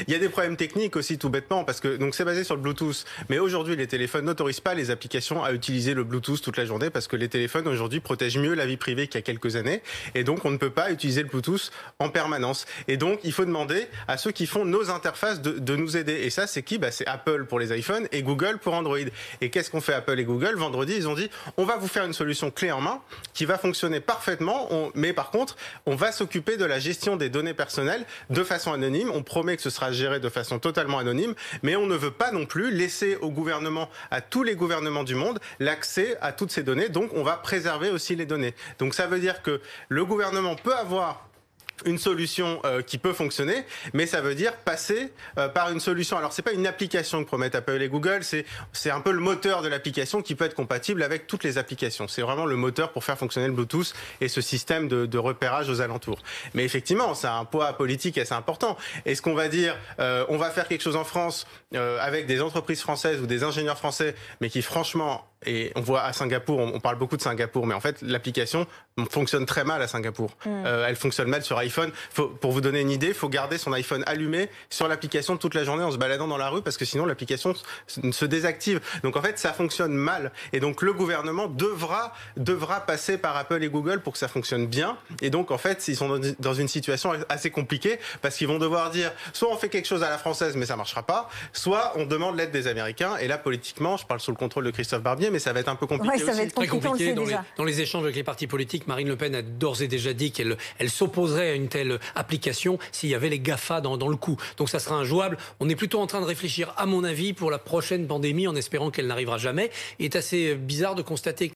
Il y a des problèmes techniques aussi, tout bêtement, parce que donc c'est basé sur le Bluetooth. Mais aujourd'hui, les téléphones n'autorisent pas les applications à utiliser le Bluetooth toute la journée, parce que les téléphones aujourd'hui protègent mieux la vie privée qu'il y a quelques années. Et donc, on ne peut pas utiliser le Bluetooth en permanence. Et donc, il faut demander à ceux qui font nos interfaces de nous aider. Et ça, c'est qui? C'est Apple pour les iPhones et Google pour Android. Et qu'est-ce qu'ont fait Apple et Google? Vendredi, ils ont dit, on va vous faire une solution clé en main qui va fonctionner parfaitement. Mais par contre, on va s'occuper de la gestion des données personnelles de façon anonyme. On promet que ce sera géré de façon totalement anonyme, mais on ne veut pas non plus laisser au gouvernement, à tous les gouvernements du monde, l'accès à toutes ces données. Donc, on va préserver aussi les données. Donc, ça veut dire que le gouvernement peut avoir une solution qui peut fonctionner, mais ça veut dire passer par une solution. Alors, c'est pas une application que promettent Apple et Google, c'est un peu le moteur de l'application qui peut être compatible avec toutes les applications. C'est vraiment le moteur pour faire fonctionner le Bluetooth et ce système de repérage aux alentours. Mais effectivement, ça a un poids politique assez important. Est-ce qu'on va dire, on va faire quelque chose en France avec des entreprises françaises ou des ingénieurs français, mais qui franchement, et on voit à Singapour, on parle beaucoup de Singapour, mais en fait, l'application fonctionne très mal à Singapour. Elle fonctionne mal sur iPhone. Pour vous donner une idée, il faut garder son iPhone allumé sur l'application toute la journée en se baladant dans la rue, parce que sinon l'application se désactive. Donc en fait, ça fonctionne mal. Et donc le gouvernement devra passer par Apple et Google pour que ça fonctionne bien. Et donc en fait, ils sont dans une situation assez compliquée, parce qu'ils vont devoir dire, soit on fait quelque chose à la française, mais ça marchera pas, soit on demande l'aide des Américains. Et là, politiquement, je parle sous le contrôle de Christophe Barbier, mais ça va être un peu compliqué ouais, ça aussi. va être Très compliqué dans les échanges avec les partis politiques. Marine Le Pen a d'ores et déjà dit qu'elle s'opposerait à une telle application s'il y avait les GAFA dans le coup. Donc ça sera injouable. On est plutôt en train de réfléchir, à mon avis, pour la prochaine pandémie, en espérant qu'elle n'arrivera jamais. Il est assez bizarre de constater